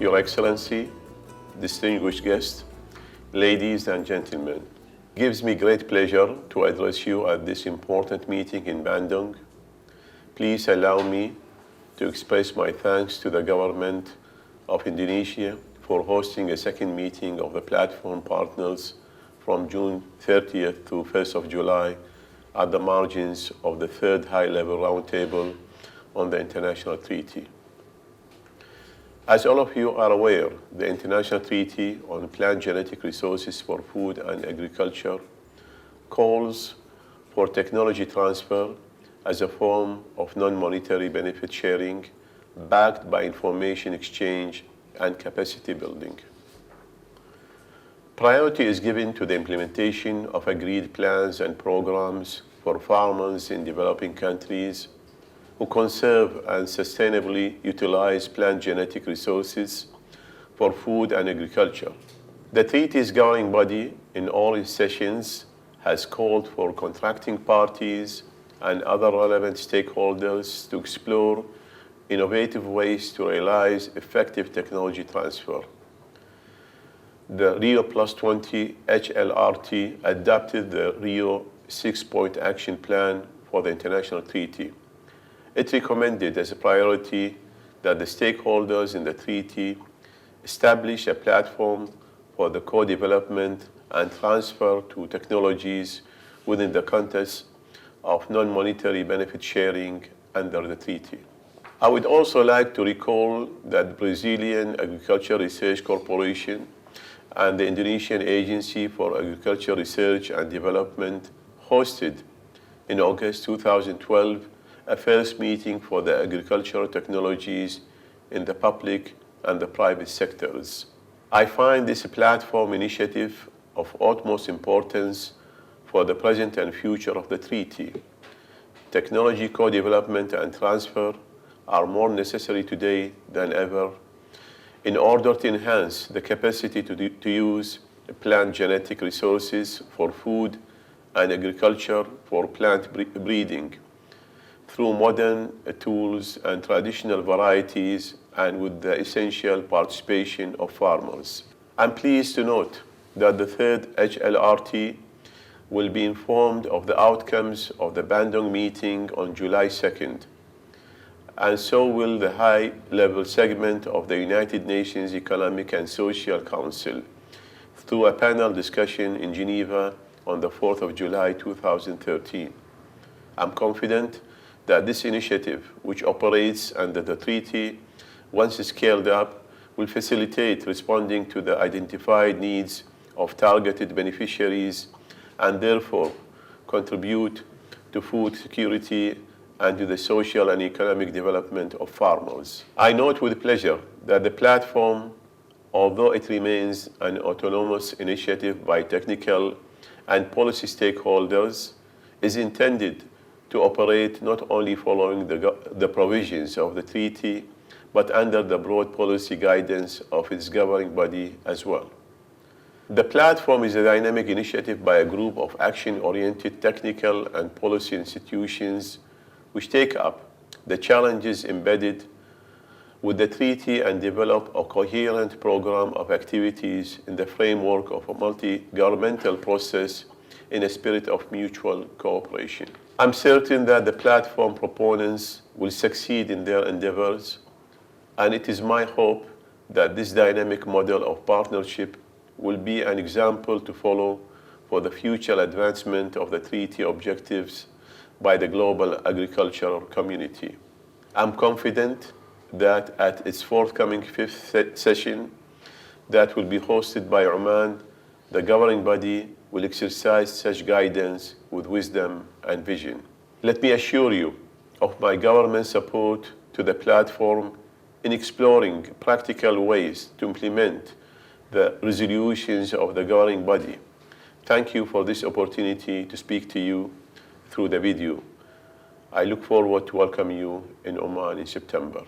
Your Excellency, distinguished guests, ladies and gentlemen, it gives me great pleasure to address you at this important meeting in Bandung. Please allow me to express my thanks to the government of Indonesia for hosting a second meeting of the platform partners from June 30th to 1st of July at the margins of the third high-level roundtable on the international treaty. As all of you are aware, the International Treaty on Plant Genetic Resources for Food and Agriculture calls for technology transfer as a form of non-monetary benefit sharing backed by information exchange and capacity building. Priority is given to the implementation of agreed plans and programs for farmers in developing countries who conserve and sustainably utilize plant genetic resources for food and agriculture. The treaty's governing body in all its sessions has called for contracting parties and other relevant stakeholders to explore innovative ways to realize effective technology transfer. The Rio +20 HLRT adopted the Rio 6-point action plan for the international treaty. It recommended as a priority that the stakeholders in the treaty establish a platform for the co-development and transfer to technologies within the context of non-monetary benefit sharing under the treaty. I would also like to recall that the Brazilian Agriculture Research Corporation and the Indonesian Agency for Agriculture Research and Development hosted in August 2012 a first meeting for the agricultural technologies in the public and the private sectors. I find this platform initiative of utmost importance for the present and future of the treaty. Technology co-development and transfer are more necessary today than ever in order to enhance the capacity to use plant genetic resources for food and agriculture for plant breeding through modern tools and traditional varieties and with the essential participation of farmers. I'm pleased to note that the third HLRT will be informed of the outcomes of the Bandung meeting on July 2nd, and so will the high-level segment of the United Nations Economic and Social Council through a panel discussion in Geneva on the 4th of July 2013. I'm confident that this initiative, which operates under the treaty, once scaled up, will facilitate responding to the identified needs of targeted beneficiaries and therefore contribute to food security and to the social and economic development of farmers. I note with pleasure that the platform, although it remains an autonomous initiative by technical and policy stakeholders, is intended to operate not only following the provisions of the treaty, but under the broad policy guidance of its governing body as well. The platform is a dynamic initiative by a group of action-oriented technical and policy institutions which take up the challenges embedded with the treaty and develop a coherent program of activities in the framework of a multi-governmental process in a spirit of mutual cooperation. I'm certain that the platform proponents will succeed in their endeavors, and it is my hope that this dynamic model of partnership will be an example to follow for the future advancement of the treaty objectives by the global agricultural community. I'm confident that at its forthcoming fifth session that will be hosted by Oman, the governing body will exercise such guidance with wisdom and vision. Let me assure you of my government's support to the platform in exploring practical ways to implement the resolutions of the governing body. Thank you for this opportunity to speak to you through the video. I look forward to welcome you in Oman in September.